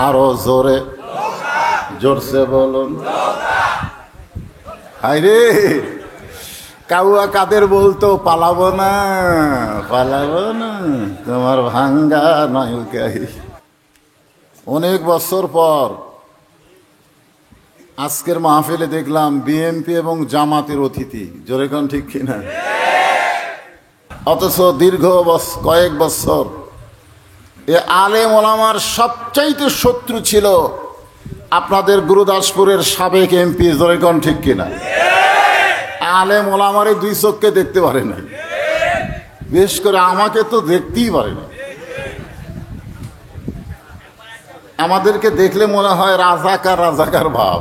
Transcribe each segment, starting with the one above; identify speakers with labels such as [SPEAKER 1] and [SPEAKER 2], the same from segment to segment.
[SPEAKER 1] আরো জোরে, জোরসে বলুন। হায়রে, কাউয়া কাদের বলতো পালাবো না, পালাবো না, তোমার ভাঙ্গা নৌকায়। অনেক বছর পর আজকের মাহফিলে দেখলাম বিএনপি এবং জামাতের অতিথি। জোরে কোন ঠিক কিনা? অথচ দীর্ঘ কয়েক বছর এ আলেম ওলামার সবচাইতে শত্রু ছিল আপনাদের গুরুদাসপুরের সাবেক এমপি। জোরে কোন ঠিক কিনা? আলেম ওলামারে দুই চোখকে দেখতে পারে না, বিশেষ করে আমাকে তো দেখতেই পারে না। আমাদেরকে দেখলে মনে হয় রাজাকার রাজাকার ভাব।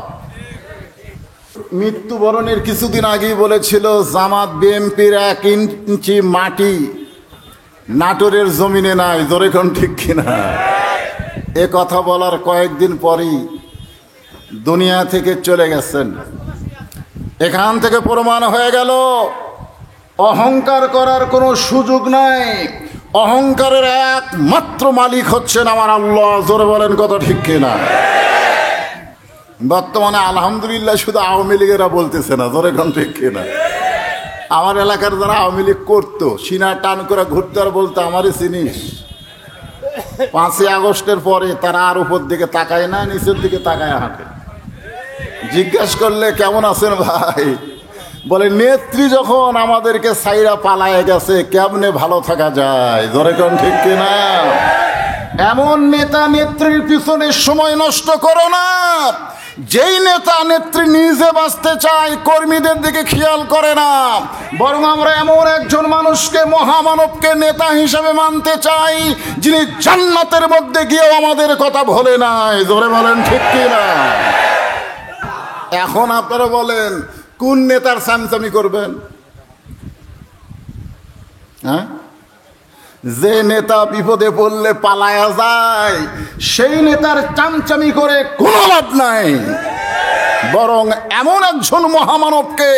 [SPEAKER 1] মৃত্যুবরণের কিছুদিন আগেই বলেছিল জামাত বিএনপির 1 ইঞ্চি মাটি নাটোরের জমিনে নাই। জোরে কোন ঠিক কিনা? এ কথা বলার কয়েকদিন পরই দুনিয়া থেকে চলে গেছেন। এখান থেকে প্রমাণ হয়ে গেল অহংকার করার কোনো সুযোগ নাই। অহংকারের একমাত্র মালিক হচ্ছেন আমার আল্লাহ। জোরে বলেন কথা ঠিক কিনা? বর্তমানে আলহামদুলিল্লাহ শুধু আওয়ামী লীগেরা বলতেছে না। জোরে কোন ঠিক কিনা? আমার এলাকার যারা আওয়ামী লীগ করতো সিনা টান করে ঘুরতে আর বলতো আমারই চিনিস। 5ই আগস্টের পরে তারা আর উপর দিকে তাকায় না, নিচের দিকে তাকায় হাঁটে। জিজ্ঞেস করলে কেমন আছেন ভাই, বলে নেত্রী যখন আমাদেরকে সাইরা পালায় গেছে কেমনে ভালো থাকা যায়। জোরে কোন ঠিক কিনা? এমন নেতা নেত্রীর পিছনে সময় নষ্ট করো না। যেই নেতা নেত্রী নিজে বাঁচতে চায় কর্মীদের দিকে খেয়াল করে না, বরং আমরা এমন একজন মানুষকে, মহামানবকে নেতা হিসেবে মানতে চাই যিনি জান্নাতের মধ্যে গিয়েও আমাদের কথা ভোলে নাই। জোরে বলেন ঠিক কিনা? এখন আপনারা বলেন কোন নেতার চামচামি করবেন? হ্যাঁ, যে নেতা বিপদে পড়লে পালায়া যায় সেই নেতার চামচামি করে কোনো লাভ নাই। বরং এমন একজন মহামানবকে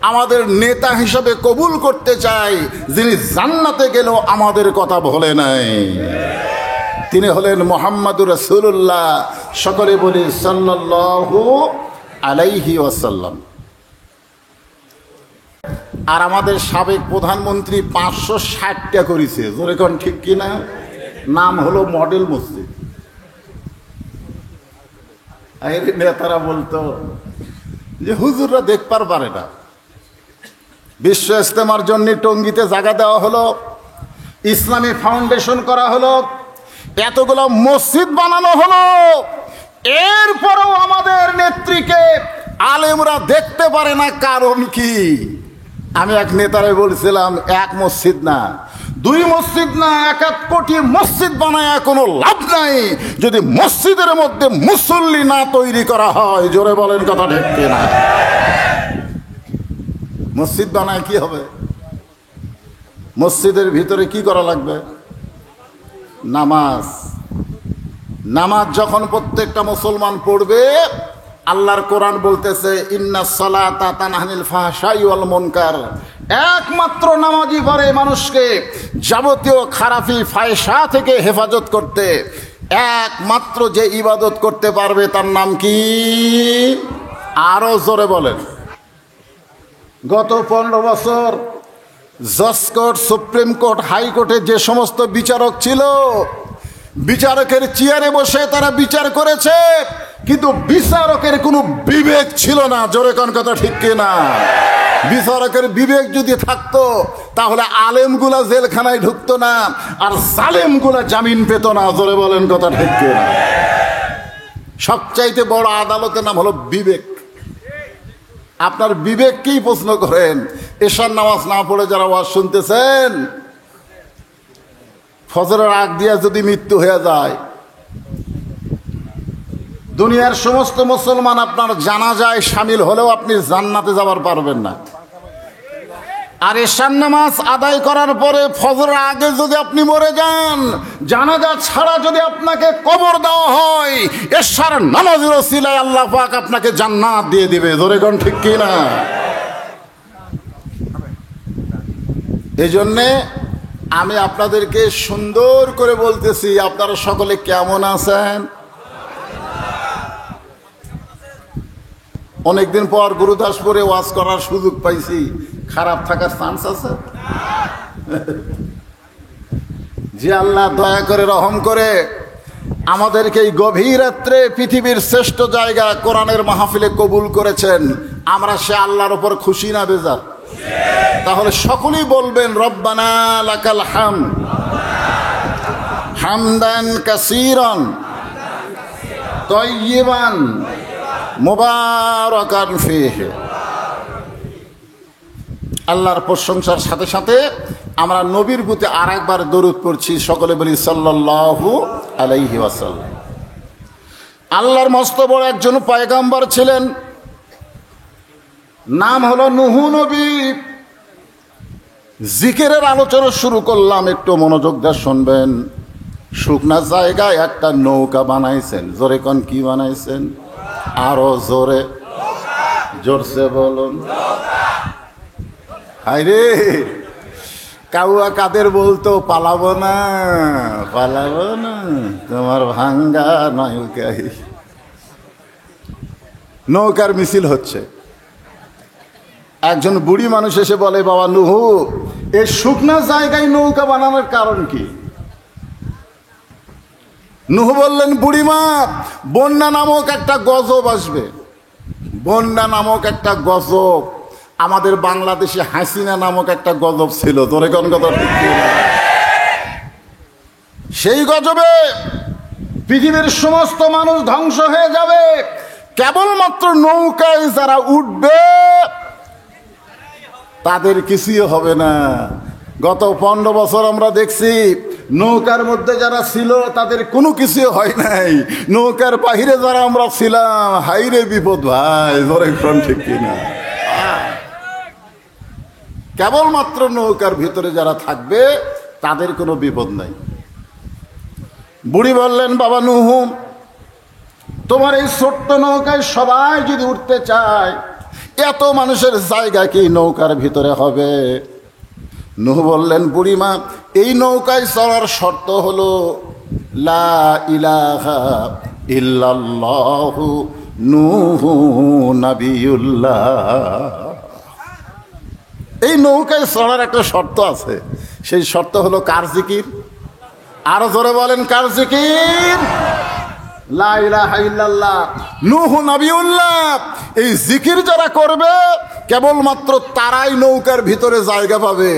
[SPEAKER 1] আমাদের নেতা হিসাবে কবুল করতে চাই যিনি জান্নাতে গেলেও আমাদের কথা ভোলে নাই। তিনি হলেন মুহাম্মাদুর রাসূলুল্লাহ। সকলে বলি সাল্লাল্লাহু আলাইহি ওয়াসাল্লাম। আর আমাদের সাবেক প্রধানমন্ত্রী 560টা করেছে। জোরে কোন ঠিক কিনা? নাম হলো মডেল মসজিদ। নেতারা বলতো যে হুজুররা দেখবার পারে না। বিশ্ব ইজতেমার জন্য টঙ্গীতে জায়গা দেওয়া হলো, ইসলামী ফাউন্ডেশন করা হলো, এতগুলো মসজিদ বানানো হলো, এরপরেও আমাদের নেত্রীকে আলেমরা দেখতে পারে না। কারণ কি? আমি এক নেতারে বলছিলাম 1 মসজিদ না, 2 মসজিদ না, 1 কোটি মসজিদ বানায় কোনো লাভ নাই যদি মসজিদের মধ্যে মুসল্লি না তৈরি করা হয়। জোরে বলেন কথা ঠিক কিনা? মসজিদ বানায় কি হবে? মসজিদের ভিতরে কি করা লাগবে? নামাজ। নামাজ যখন প্রত্যেকটা মুসলমান পড়বে, আল্লাহর কোরআন বলতেছে ইন্নাস সালাতা তানহা আনিল ফাহশাই ওয়াল মুনকার। একমাত্র নামাজই পারে মানুষকে যাবতীয় খারাপি ফায়সা থেকে হেফাজত করতে। একমাত্র যে ইবাদত করতে পারবে তার নাম কি? আরো জোরে বলেন। গত 15 বছর জজ কোর্ট, সুপ্রিম কোর্ট, হাইকোর্টে যে সমস্ত বিচারক ছিল, বিচারকের চেয়ারে বসে তারা বিচার করেছে, কিন্তু বিচারকের কোনো বিবেক ছিল না। জোরে কোন কথা ঠিক কিনা? বিচারকের বিবেক যদি থাকতো তাহলে আলেমগুলা জেলখানায় ঢুকতো না আর জালেমগুলা জামিন পেত না। জোরে বলেন কথা ঠিক কিনা? সবচাইতে বড় আদালতের নাম হলো বিবেক। আপনার বিবেককেই প্রশ্ন করেন। এশার নামাজ না পড়ে যারা ওয়াজ শুনতেছেন, ফজরের আগ দিয়া যদি মৃত্যু হয়ে যায়, দুনিয়ার সমস্ত মুসলমান আপনার জানাজায় শামিল হলেও আপনি জান্নাতে যাবার পারবেন না। আর এশার নামাজ আদায় করার পরে ফজরের আগে যদি আপনি মরে যান, জানাজা ছাড়া যদি আপনাকে কবর দেওয়া হয়, এশার নামাজের ওসিলায় আল্লাহ পাক আপনাকে জান্নাত দিয়ে দিবে। জোরে কোন ঠিক কিনা? এই জন্যে আমি আপনাদেরকে সুন্দর করে বলতেছি, আপনারা সকলে কেমন আছেন? অনেকদিন পর গুরুদাসপুরে ওয়াজ করার সুযোগ পাইছি, খারাপ থাকার চান্স আছে? যে আল্লাহ দয়া করে রহম করে আমাদেরকে এই গভীর রাত্রে পৃথিবীর শ্রেষ্ঠ জায়গা কোরআনের মাহফিলে কবুল করেছেন, আমরা সে আল্লাহর উপর খুশি না বেজার? তাহলে সকলেই বলবেন রব্বানা লাকাল হামদ হামদান কাসীরান তাইয়িবান মুবারাকান ফীহি। আল্লাহর প্রশংসার সাথে সাথে আমরা নবীর প্রতি আর একবার দরুদ পড়ছি, সকলে বলি সাল্লাল্লাহু আলাইহি ওয়াসাল্লাম। আল্লাহর মস্ত বড় একজন পয়গম্বর ছিলেন, নাম হলো নূহ নবী। জিকিরের আলোচনা শুরু করলাম, একটু মনোযোগ দিয়ে শুনবেন। শুকনা জায়গায় একটা নৌকা বানাইছেন, জোরে কোন কি বানাইছেন? আরো জোরে, জোরসে বলুন। হায়রে, কাউয়া কাদের বলতো পালাবো না পালাবো না, তোমার ভাঙ্গা নৌকাই। নৌকার মিছিল হচ্ছে। একজন বুড়ি মানুষ এসে বলে, বাবা নূহ, এই শুকনা জায়গায় নৌকা বানানোর কারণ কি? নূহ বললেন, বুড়িমা, বন্যা নামক একটা গজব আসবে। বন্যা নামক একটা গজব, আমাদের বাংলাদেশে হাসিনা নামক একটা গজব ছিল, তোরে কোন কথা ঠিক না? সেই গজবে পৃথিবীর সমস্ত মানুষ ধ্বংস হয়ে যাবে, কেবলমাত্র নৌকায় যারা উঠবে তাদের কিছুই হবে না। গত 15 বছর আমরা দেখছি নৌকার মধ্যে যারা ছিল তাদের কোনো কিছু হয় নাই, নৌকার বাহিরে যারা আমরা ছিলাম, হাইরে বিপদ ভাই, ধরে কোন ঠিক কিনা? কেবলমাত্র নৌকার ভিতরে যারা থাকবে তাদের কোনো বিপদ নাই। বুড়ি বললেন, বাবা নূহ, তোমার এই ছোট্ট নৌকায় সবাই যদি উঠতে চায়, এত মানুষের জায়গা কি নৌকার ভিতরে হবে? নূহ বললেন, বুড়িমা, এই নৌকায় চলার শর্ত হলো লা ইলাহা ইল্লাল্লাহু নূহু নবিয়ুল্লাহ। এই নৌকায় চড়ার একটা শর্ত আছে, সেই শর্ত হলো কার জিকির? আরো জোরে বলেন, কার জিকির? লা ইলাহা ইল্লাল্লাহ নূহু নবিয়ুল্লাহ। এই জিকির যারা করবে কেবলমাত্র তারাই নৌকার ভিতরে জায়গা পাবে।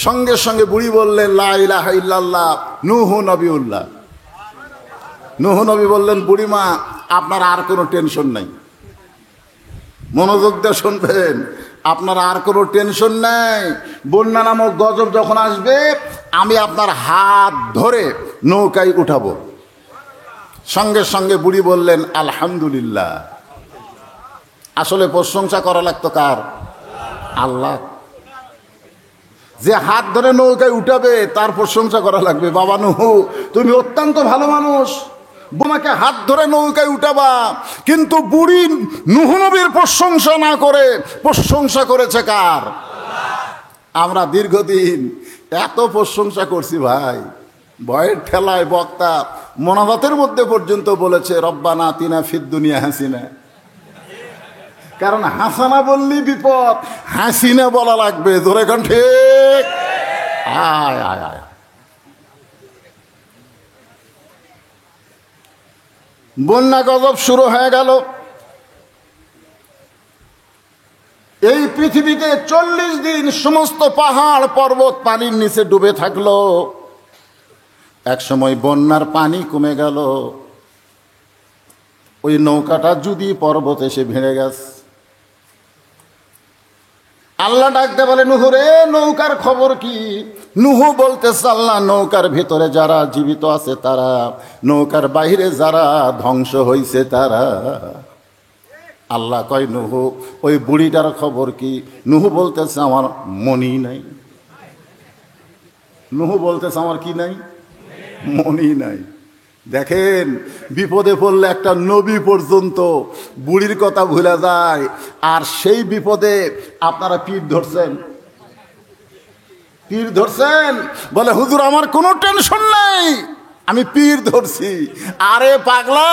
[SPEAKER 1] সঙ্গে সঙ্গে বুড়ি বললেন, লা ইলাহা ইল্লাল্লাহ নূহু নবিয়ুল্লাহ। নূহ নবী বললেন, বুড়িমা, আপনার আর কোনো টেনশন নাই, মনোযোগ দিয়ে শুনবেন, আপনার আর কোনো টেনশন নাই। বন্যা নামক গজব যখন আসবে, আমি আপনার হাত ধরে নৌকায় উঠাবো। সঙ্গে সঙ্গে বুড়ি বললেন, আলহামদুলিল্লাহ। আসলে প্রশংসা করা লাগতো কার? আল্লাহ। যে হাত ধরে নৌকায় উঠাবে তার প্রশংসা করা লাগবে। বাবা নূহ, তুমি অত্যন্ত ভালো মানুষ, বোমাকে হাত ধরে নৌকায় উঠাবা। কিন্তু বুড়ি নূহ নবীর প্রশংসা না করে প্রশংসা করেছে কার? আমরা দীর্ঘদিন এত প্রশংসা করছি ভাই, ভয়ের ঠেলায় বক্তা মোনাজাতের মধ্যে পর্যন্ত বলেছে রব্বানা আতিনা ফিদ দুনিয়া হাসিনা। কারণ হাসানা বললি বিপদ, হাসিনা বলা লাগবে, ধরে কোন ঠিক? আয় আয় আয়। বন্যা গজব শুরু হয়ে গেল। এই পৃথিবীতে 40 দিন সমস্ত পাহাড় পর্বত পানির নিচে ডুবে থাকলো। এক সময় বন্যার পানি কমে গেল, ওই নৌকাটা যদি পর্বত এসে ভেঙে গেছে। আল্লাহ ডাকতে বলে, নূহ রে, নৌকার খবর কি? নূহ বলতেছে, আল্লাহ, নৌকার ভিতরে যারা জীবিত আছে তারা, নৌকার বাইরে যারা ধ্বংস হয়েছে তারা। আল্লাহ কয়, নূহ, ওই বুড়িটার খবর কি? নূহ বলতেছে, আমার মনি নাই। নূহ বলতেছে, আমার কি নাই? মনি নাই। দেখেন, বিপদে পড়লে একটা নবী পর্যন্ত বুড়ির কথা ভুলে যায়, আর সেই বিপদে আপনারা পীর ধরছেন। পীর ধরছেন, বলে হুজুর আমার কোনো টেনশন নাই, আমি পীর ধরছি। আরে পাগলা,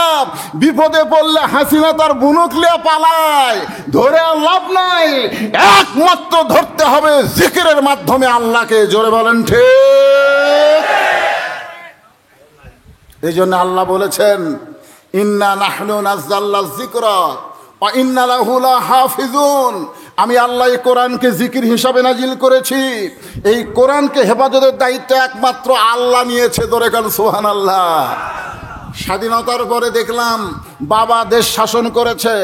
[SPEAKER 1] বিপদে পড়লে হাসিনা তার বুনুকলিয়া পালায়, ধরে আর লাভ নাই। একমাত্র ধরতে হবে জিকিরের মাধ্যমে আল্লাহকে। জোরে বলেন ঠিক। এই জন্য আল্লাহ বলেছেন, ইন্না নাহনু নাযালনা যিকরা ওয়া ইন্না লাহু লাহাফিজুন। আমি আল্লাহ এই কোরআনকে জিকির হিসাবে নাজিল করেছি। এই কোরআনকে হেফাজতের দায়িত্ব একমাত্র আল্লাহ নিয়েছে। ধরে কাল সুবহানাল্লাহ। স্বাধীনতার পরে দেখলাম বাবা দেশ শাসন করেছে,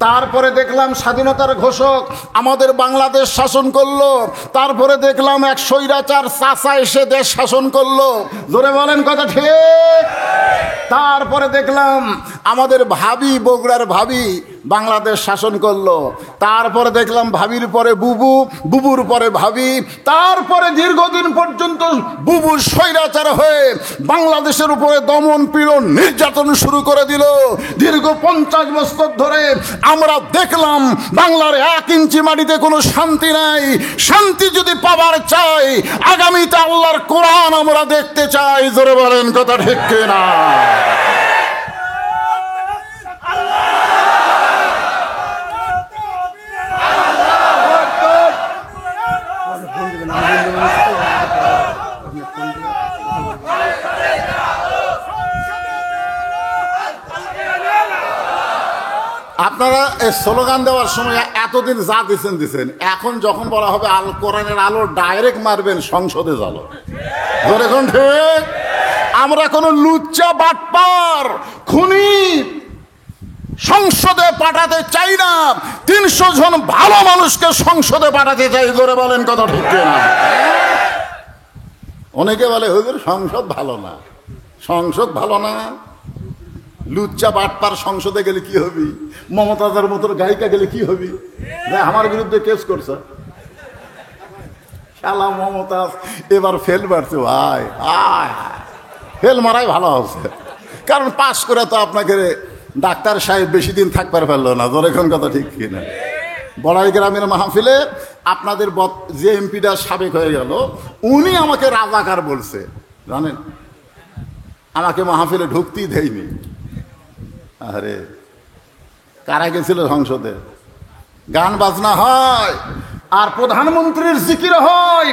[SPEAKER 1] তারপরে দেখলাম স্বাধীনতার ঘোষক আমাদের বাংলাদেশ শাসন করলো, তারপরে দেখলাম এক স্বৈরাচার চাচা এসে দেশ শাসন করলো। জোরে বলেন কথা ঠিক। তারপরে দেখলাম আমাদের ভাবি, বগুড়ার ভাবি বাংলাদেশ শাসন করলো, তারপরে দেখলাম ভাবির পরে বুবু, বুবুর পরে ভাবি, তারপরে দীর্ঘদিন পর্যন্ত বুবু স্বৈরাচার হয়ে বাংলাদেশের উপরে দমন পীড়ন নির্যাতন শুরু করে দিল। দীর্ঘ 50 বছর ধরে আমরা দেখলাম বাংলার 1 ইঞ্চি মাটিতে কোনো শান্তি নাই। শান্তি যদি পাবার চাই, আগামীতে আল্লাহর কোরআন আমরা দেখতে চাই। জোরে বলেন কথা ঠিক কিনা। আপনারা এই স্লোগান দেওয়ার সময় এতদিন যা দিচ্ছেন, এখন যখন বলা হবে আল কোরআনের আলো ডাইরেক্ট মারবেন সংসদে জালো। এখন ঠিক। আমরা কোনো লুচ্চা বাটপার খুনি সংসদে পাঠাতে চাই না। 300 জন ভালো মানুষকে সংসদে পাঠাতে চাই। ধরে বলেন কথা ঠিক না। অনেকে বলে হুজুর সংসদ ভালো না, সংসদ ভালো না। লুচ্চা বাটপার সংসদে গেলে কি হবি? মমতাজের মতো গায়িকা গেলে কি হবি? আমার বিরুদ্ধে কেস করছে শালা মমতাজ, এবার ফেল মারছে ভাই। ফেল মারাই ভালো হচ্ছে, কারণ পাশ করে তো আপনাকে ডাক্তার সাহেব বেশি দিন থাকবার পারলো না। ধরে এখন কথা ঠিক কিনা। বড়াই গ্রামের মাহফিলে আপনাদের যে এমপিটা সাবেক হয়ে গেল, উনি আমাকে রাজাকার বলছে জানেন। আমাকে মাহফিলে ঢুকতেই দেয়নি। আরে কারা গেছিল সংসদে? গান বাজনা হয় আর প্রধানমন্ত্রীর জিকির হয়,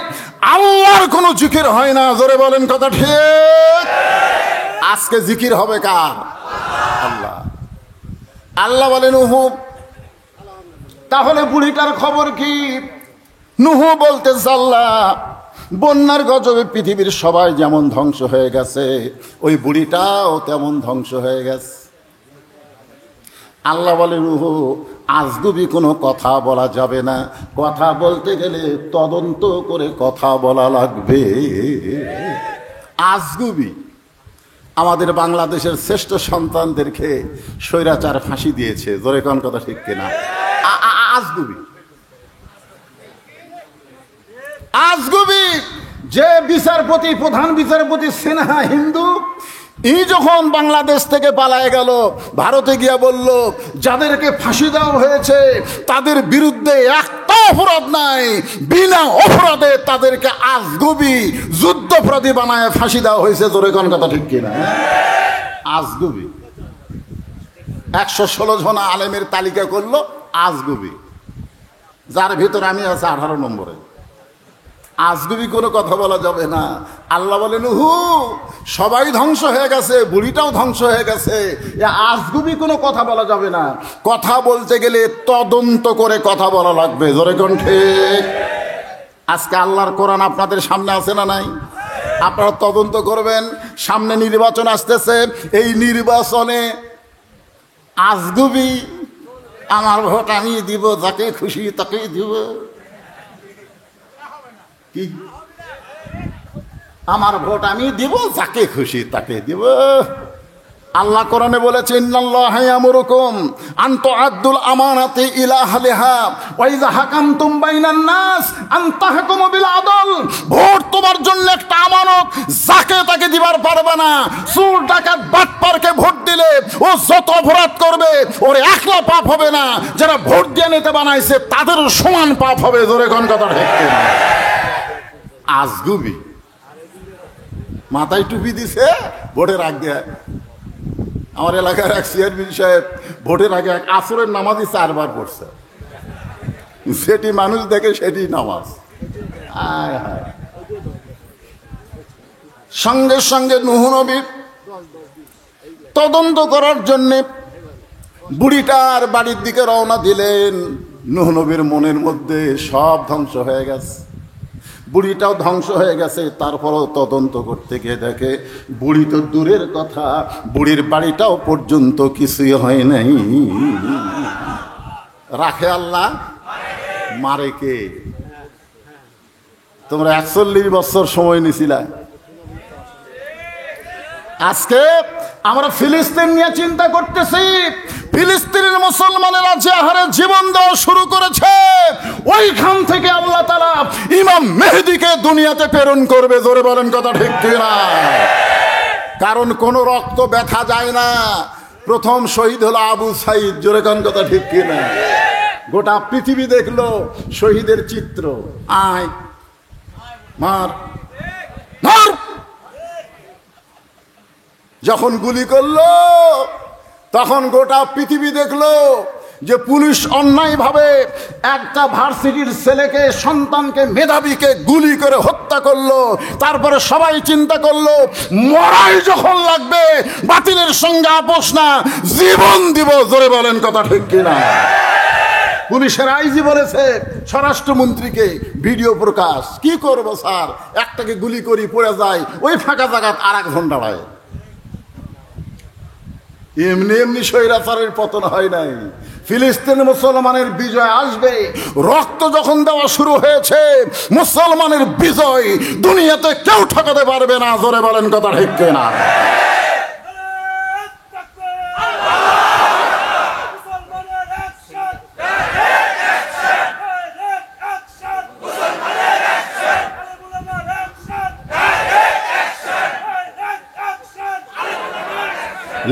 [SPEAKER 1] আল্লাহর কোনো জিকির হয় না। জোরে বলেন কথা ঠিক। আজকে জিকির হবে কার? আল্লাহ। আল্লাহ বলেন নুহু। তাহলে বুড়িটার খবর কি? নুহু বলতে আল্লাহ, বন্যার গজবে পৃথিবীর সবাই যেমন ধ্বংস হয়ে গেছে, ওই বুড়িটাও তেমন ধ্বংস হয়ে গেছে। আল্লাহ বলে নুহু, আজগুবি কোনো কথা বলা যাবে না। কথা বলতে গেলে তদন্ত করে কথা বলা লাগবে। আজগুবি আমাদের বাংলাদেশের শ্রেষ্ঠ সন্তানদেরকে স্বৈরাচার ফাঁসি দিয়েছে। জোরে কোন কথা ঠিক কিনা? আজগুবি, আজগুবি যে বিচারপতি, প্রধান বিচারপতি সিনহা হিন্দু, ই যখন বাংলাদেশ থেকে পালায় গেল, ভারতে গিয়া বলল যাদেরকে ফাঁসি দেওয়া হয়েছে তাদের বিরুদ্ধে একটা অপরাধ নাই, বিনা অপরাধে তাদেরকে আজগুবি যুদ্ধাপরাধী বানায় ফাঁসি দেওয়া হয়েছে। জোরে কোন কথা ঠিক কিনা? আজগুবি 116 জন আলেমের তালিকা করলো আজগুবি, যার ভিতরে আমি আছে 18 নম্বরে। আজগুবি কোনো কথা বলা যাবে না। আল্লাহ বলেন নুহু, সবাই ধ্বংস হয়ে গেছে, বুড়িটাও ধ্বংস হয়ে গেছে, আজগুবি কোনো কথা বলা যাবে না। কথা বলতে গেলে তদন্ত করে কথা বলা লাগবে। জোরে কোন ঠিক। আজকে আল্লাহর কোরআন আপনাদের সামনে আছে না নাই? আপনারা তদন্ত করবেন। সামনে নির্বাচন আসতেছে, এই নির্বাচনে আজগুবি আমার ভোট আমি দিব, যাকে খুশি তাকেই দিব। কি আমার ভোট আমি দিব, যাকে খুশি তাকে দিব। আল্লাহ কোরআনে বলেছেন ইন্নাল্লাহা ইয়ামুরুকুম আন তুআদ্দুল আমানাতি ইলা আহলিহা ওয়া ইযা হাকামতুম বাইনান নাস আন তাহকুমু বিল আদল। ভোট তোমার জন্য একটা আমানত, যাকে তাকে দিবার পারবে না। চোর ডাকাত বাটপারকে ভোট দিলে ও যত অপরাধ করবে ওর একলা পাপ হবে না, যারা ভোট দিয়ে নিতে বানাইছে তাদেরও সমান পাপ হবে। জোরে কোন কথা ঠিক কিনা? আজগুবি মাথায় টুপি দিছে ভোটের আগে। আমার এলাকার এক চেয়ারম্যান সাহেব ভোটের আগে এক আসরের নামাজই 4 বার পড়ছে। সেটি মানুষ দেখে সেটি নামাজ। আয় হায়। সঙ্গে সঙ্গে নূহ নবী তদন্ত করার জন্যে বুড়িটার বাড়ির দিকে রওনা দিলেন। নূহ নবীর মনের মধ্যে সব ধ্বংস হয়ে গেছে, বুড়িটাও ধ্বংস হয়ে গেছে। তারপরও তদন্ত করতে গিয়ে দেখে বুড়ি তো দূরের কথা, বুড়ির বাড়িটাও পর্যন্ত কিছুই হয় নাই। রাখে আল্লাহ, মারে কে? তোমরা 41 বছর সময় নিছিলা। আজকে আমরা ফিলিস্তিন নিয়ে চিন্তা করতেছি। ফিলিস্তিনের মুসলমানেরা যে হারে জীবন দেওয়া শুরু করেছে, ওইখান থেকে আল্লাহ তাআলা ইমাম মেহেদীকে দুনিয়াতে প্রেরণ করবে। জোরে বলেন কথা ঠিক কিনা? কারণ কোন রক্ত ব্যথা যায় না। প্রথম শহীদ হলো আবু সাইদ। জোরে কোন কথা ঠিক কিনা? গোটা পৃথিবী দেখলো শহীদের চিত্র। আয় মার মার। যখন গুলি করলো তখন গোটা পৃথিবী দেখলো যে পুলিশ অন্যায়ভাবে একটা ভার্সিটির ছেলেকে, সন্তানকে, মেধাবীকে গুলি করে হত্যা করলো। তারপরে সবাই চিন্তা করলো মরাই যখন লাগবে, বাতিলের সঙ্গে আপোষ না, জীবন দিব। জোরে বলেন কথা ঠিক কিনা? পুলিশের আইজি বলেছে স্বরাষ্ট্রমন্ত্রীকে, ভিডিও প্রকাশ। কি করবো স্যার, একটাকে গুলি করি পড়ে যায়, ওই ফাঁকা জায়গায় আর একজন দাঁড়ায়। এমনি এমনি স্বৈরাচারের পতন হয় নাই। ফিলিস্তিন মুসলমানের বিজয় আসবে। রক্ত যখন দেওয়া শুরু হয়েছে, মুসলমানের বিজয় দুনিয়াতে কেউ ঠকাতে পারবে না। জোরে বলেন কথা ঠিক কিনা?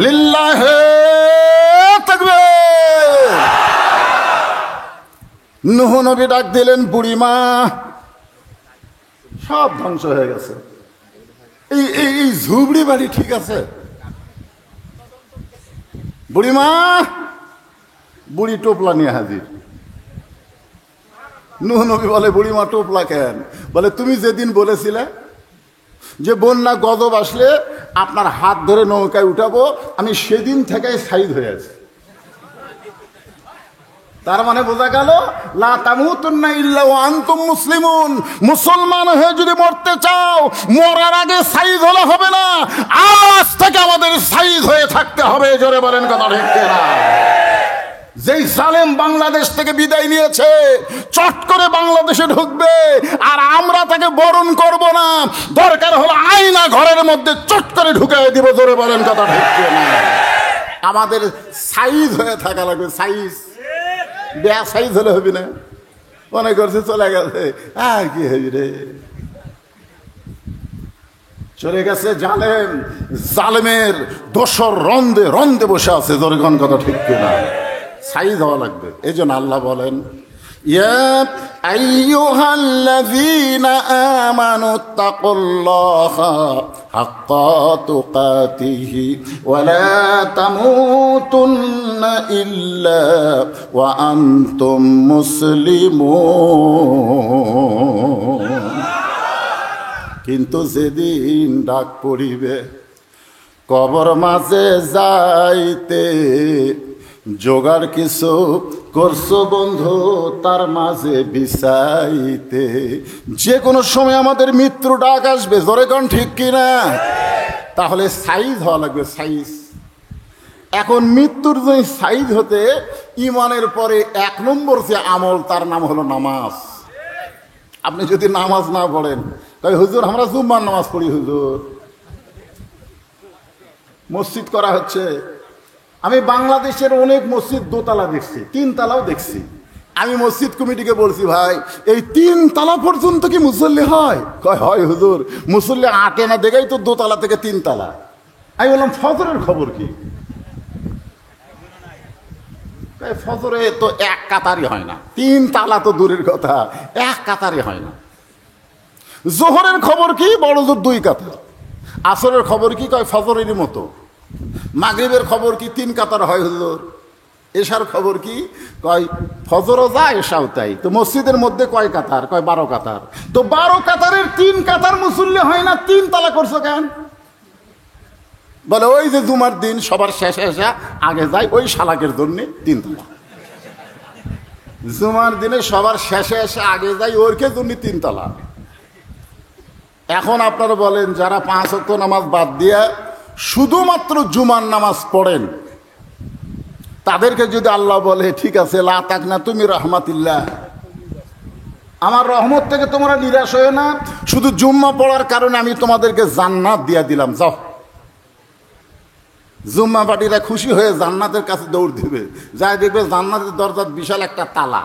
[SPEAKER 1] লিল্লাহে তাকবীর। নূহ নবী ডাক দিলেন, বুড়িমা সব ধ্বংস হয়ে গেছে। এই ঝুবড়ি বাড়ি ঠিক আছে? বুড়িমা। বুড়ি টোপলা নিয়ে হাজির। নূহ নবী বলে, বুড়িমা টোপলা কেন? বলে, তুমি যেদিন বলেছিলে যে বন্যা গজব আসলে আপনার হাত ধরে নৌকায় উঠাবো, আমি সেদিন থেকে সাইদ হয়ে আছি। তার মানে বোঝা গেল লা তামুতুন্না ইল্লা ওয়া আনতুম মুসলিমুন। মুসলমান হয়ে যদি মরতে চাও, মরার আগে সাইদ হলে হবে না, আজ থেকে আমাদের সাইদ হয়ে থাকতে হবে। জোরে বলেন কথা ঠিক কিনা? যেই জালেম বাংলাদেশ থেকে বিদায় নিয়েছে, চট করে বাংলাদেশে ঢুকবে, আর আমরা তাকে বরণ করব না। দরকার হলো আয়না ঘরের মধ্যে চট করে ঢুকাই দিব। জোরে বলেন কথা ঠিক কিনা? আমাদের সাইজ হয়ে থাকা লাগবে। সাইজ বেয়া সাইজ হলে হবে না। মনে করছে চলে গেছে, আর কি হবি রে, চলে গেছে জালেম। জালেমের দোসর রন্দে রন্দে বসে আছে। জোরে কথা ঠিক কিনা? সাইজ হওয়া লাগবে। এই জন্য আল্লাহ বলেন, ইয়া আইয়ুহাল্লাযীনা আমানুত্তাকুল্লাহা হাক্কা তুকাতিহি ওয়া লা তামুতুন্না ইল্লা ওয়া আনতুম মুসলিমুন। কিন্তু যেদিন ডাক পড়িবে কবর মাঝে যাইতে, জোগাড় কিছু করছো বন্ধু তার মাঝে বিছাইতে। যে কোনো সময় আমাদের মৃত্যু ডাক আসবে। জোরে কোন ঠিক কিনা? তাহলে সাইজ হওয়া লাগবে। সাইজ। এখন মৃত্যুর যে সাইজ হতে ইমানের পরে 1 নম্বর যে আমল, তার নাম হলো নামাজ। আপনি যদি নামাজ না পড়েন, তাই হুজুর আমরা জুম্মার নামাজ পড়ি, হুজুর মসজিদ করা হচ্ছে। আমি বাংলাদেশের অনেক মসজিদ দোতলা দেখছি, 3 তলাও দেখছি। আমি মসজিদ কমিটিকে বলছি, ভাই এই 3 তলা পর্যন্ত কি মুসল্লি হয়? কয় হয় হুজুর, মুসল্লি আটে না দেখেই তো দোতলা থেকে 3 তলা। আমি বললাম ফজরের খবর কি? ফজরে তো 1 কাতারই হয় না, 3 তলা তো দূরের কথা, 1 কাতারই হয় না। জোহরের খবর কি? বড় জোর 2 কাতার। আসরের খবর কি? কয় ফজরেরই মতো। মাগরিবের খবর কি? 3 কাতার হয় হুজুর। এশার খবর কি? কয় ফজরও যা এশাও তাই। তো মসজিদের মধ্যে কয় কাতার? কয় 12 কাতার। তো 12 কাতারের 3 কাতার মুসল্লি হয় না, 3 তালা করছো কেন? বলে ওই যে জুমার দিন সবার শেষে এসে আগে যায়, ওই শালাকের জন্য 3 তালা। জুমার দিনে সবার শেষে এসে আগে যায়, ওর কে জন্য 3 তালা। এখন আপনারা বলেন, যারা 5 ওয়াক্ত নামাজ বাদ দিয়ে শুধুমাত্র জুমার নামাজ পড়েন, তাদেরকে যদি আল্লাহ বলে ঠিক আছে লা তাকনা তুমি রহমাতিল্লাহ, আমার রহমত থেকে তোমরা নিরাশ হয়ে না, শুধু জুম্মা পড়ার কারণে আমি তোমাদেরকে জান্নাত দিয়ে দিলাম, যাও। জুম্মা পার্টিরা খুশি হয়ে জান্নাতের কাছে দৌড় দিবে, যাই দেখবে জান্নাতের দরজার বিশাল একটা তালা।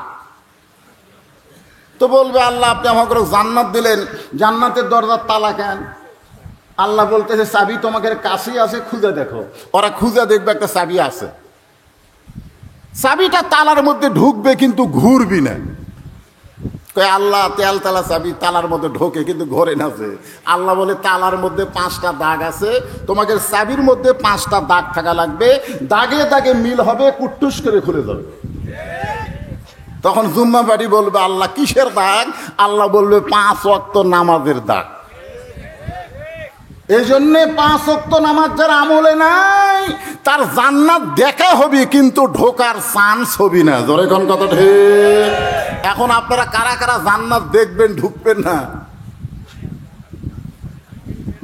[SPEAKER 1] তো বলবে আল্লাহ আপনি আমাকে জান্নাত দিলেন, জান্নাতের দরজার তালা কেন? আল্লাহ বলতেছে চাবি তোমাকে কাছেই আছে, খুঁজে দেখো। ওরা খুঁজে দেখবে একটা চাবি আছে, চাবিটা তালার মধ্যে ঢুকবে কিন্তু ঘুরবি না। কয় আল্লাহ তেল তালা চাবি তালার মধ্যে ঢোকে কিন্তু ঘোরে না। যে আল্লাহ বলে তালার মধ্যে 5টা দাগ আছে, তোমাকে চাবির মধ্যে 5টা দাগ থাকা লাগবে, দাগে দাগে মিল হবে, কুট্টুস করে খুলে যাবে। তখন জুম্মা পার্টি বলবে আল্লাহ কিসের দাগ? আল্লাহ বলবে 5 ওয়াক্ত নামাজের দাগ। এই জন্যে 5 ওয়াক্ত নামাজ যার আমলে নাই, তার জান্নাত দেখা হবে কিন্তু ঢোকার চান্স হবে না। জোরে কোন কথা ঠিক? এখন আপনারা কারা কারা জান্নাত দেখবেন, ঢুকবেন না?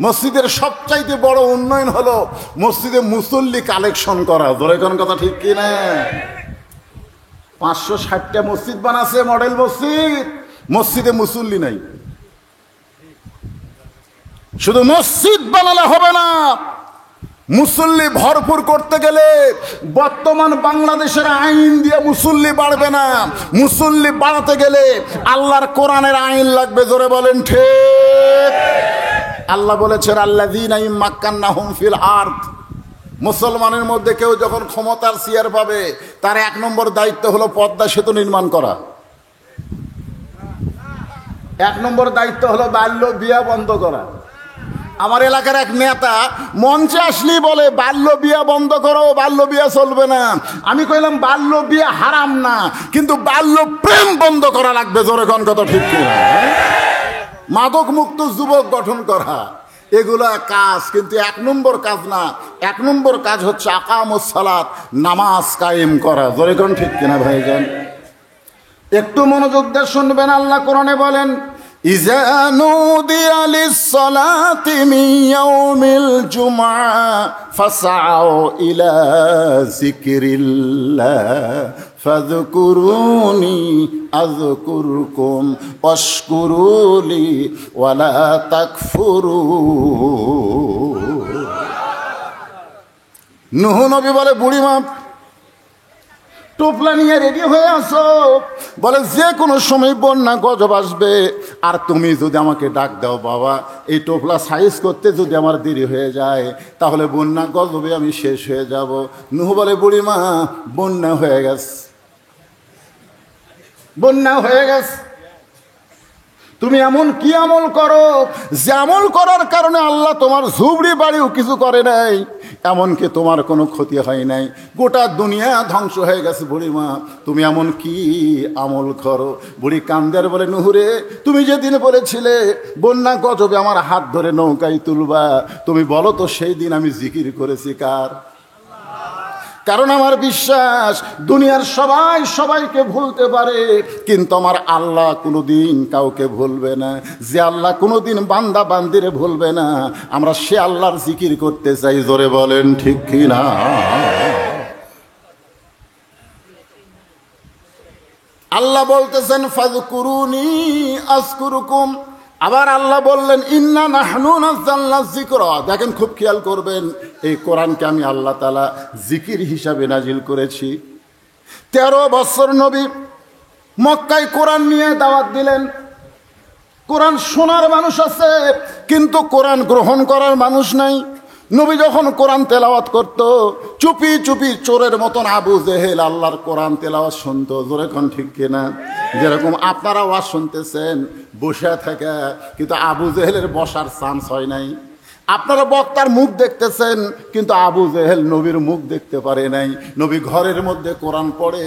[SPEAKER 1] মসজিদের সবচাইতে বড় উন্নয়ন হলো মসজিদে মুসল্লি কালেকশন করা। জোরে কোন কথা ঠিক কিনা? 560টা মসজিদ বানাচ্ছে, মডেল মসজিদ, মসজিদে মুসল্লি নাই। শুধু মসজিদ বানালে হবে না, মুসল্লি ভরপুর করতে গেলে বর্তমান বাংলাদেশের আইন দিয়ে মুসল্লি বাড়বে না। মুসল্লি বাড়াতে গেলে আল্লাহর কোরআনের আইন লাগবে। জোরে বলেন ঠিক। আল্লাহ বলেছেন আল্লাযীনা ইম্মাক্কান্নাহুম ফিল আরদ, মুসলমানের মধ্যে কেউ যখন ক্ষমতার চেয়ার পাবে, তার 1 নম্বর দায়িত্ব হলো পদ্মা সেতু নির্মাণ করা। 1 নম্বর দায়িত্ব হলো বাল্য বিয়া বন্ধ করা। আমার এলাকার এক নেতা মঞ্চে আসলেই বলে বাল্য বিয়া বন্ধ করো, বাল্য বিয়া চলবে না। আমি কইলাম বাল্য বিয়া হারাম না, কিন্তু বাল্য প্রেম বন্ধ করা লাগবে। জোরে কোন কথা ঠিক কিনা? মাদক মুক্ত যুবক গঠন করা, এগুলা কাজ, কিন্তু 1 নম্বর কাজ না। 1 নম্বর কাজ হচ্ছে আকামুস সালাত, নামাজ কায়েম করা। জোরে কোন ঠিক কিনা ভাইজান? একটু মনোযোগ দিয়ে শুনবেন। আল্লাহ কোরআনে বলেন ইযা নুদিয়া লিস-সালাতি মিন ইয়াউমিল জুমআ ফাসআউ ইলা যিকরিল্লাহ ফাযকুরুনি আযকুরকুম ওয়াশকুরুলি ওয়ালা তাকফুরুন। নূহ নবী বলে বুড়িমা টোপলা নিয়ে রেডি হয়ে আসো, বলে যে কোনো সময় বন্যা গজব আসবে, আর তুমি যদি আমাকে ডাক দাও বাবা, এই টোপলা সাইজ করতে যদি আমার দেরি হয়ে যায়, তাহলে বন্যা গজবে আমি শেষ হয়ে যাব। নূহ বলে বুড়িমা বন্যা হয়ে গেছে, বন্যা হয়ে গেছে। তুমি এমন কি আমল করো যে আমল করার কারণে আল্লাহ তোমার ঝুবড়ি বাড়িও কিছু করে নাই, এমনকি তোমার কোনো ক্ষতি হয় নাই, গোটা দুনিয়া ধ্বংস হয়ে গেছে। বুড়িমা তুমি এমন কি আমল করো? বুড়ি কান্দের বলে নুহুরে, তুমি যেদিন বলেছিলে বন্যা গজবে আমার হাত ধরে নৌকায় তুলবা, তুমি বলো তো সেই দিন আমি জিকির করেছি কার? কারণ আমার বিশ্বাস দুনিয়ার সবাই সবাইকে ভুলতে পারে, কিন্তু আমার আল্লাহ কোনোদিন কাউকে ভুলবে না। যে আল্লাহ কোনোদিন বান্দা বান্দিরে ভুলবে না, আমরা সে আল্লাহর জিকির করতে চাই। জোরে বলেন ঠিক কি না? আল্লাহ বলতেছেন ফাযকুরুনি আযকুরুকুম। আবার আল্লাহ বললেন ইন্না নাহনু নাযালনা যিকরা। দেখেন খুব খেয়াল করবেন, এই কোরআনকে আমি আল্লাহ তাআলা জিকির হিসাবে নাজিল করেছি। 13 বছর নবী মক্কায় কোরআন নিয়ে দাওয়াত দিলেন। কোরআন শোনার মানুষ আছে, কিন্তু কোরআন গ্রহণ করার মানুষ নাই। নবী যখন কোরআন তেলাওয়াত করত, চুপি চুপি চোরের মতন আবু জেহেল আল্লাহর কোরআন তেলাওয়াত শুনতো। জোরে কোন ঠিক কিনা? যেরকম আপনারা ওয়াজ শুনতেছেন বসে থাকে, কিন্তু আবু জেহেলের বসার চান্স হয় নাই। আপনারা বক্তার মুখ দেখতেছেন, কিন্তু আবু জেহেল নবীর মুখ দেখতে পারে নাই। নবী ঘরের মধ্যে কোরআন পড়ে,